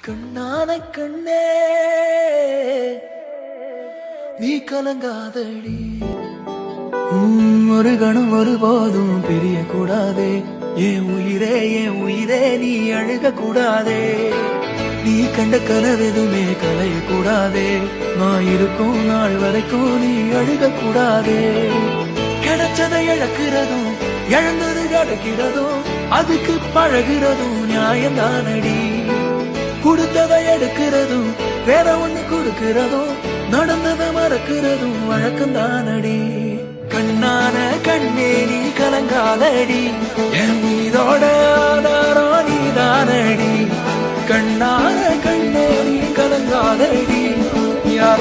கண்ணான கண்ணே நீ கலங்காதடி. ஒரு கணம் ஒருபோதும் பிரிய கூடாதே. என் உயிரே நீ அழுக கூடாதே. நீ கண்ட கனவெதுமே கலைய கூடாதே. நான் இருக்கும் நாள் வரைக்கும் நீ அழுக கூடாதே. கிடைச்சதை இழக்கிறதும் இழந்தது கிடைக்கிறதும் அதுக்கு பழகிறதும் நியாயம்தானடி. கொடுத்ததை எடுக்கிறதும் வேற ஒண்ணு கொடுக்கிறதும் நடந்ததை மறக்கிறதும் வழக்கம்தானடி. கண்ணான கண்ணே நீ கலங்காதடி. என் மீதோட ஆதாரம் நீதானடி. கண்ணான கண்ணே நீ கலங்காதடி. யார்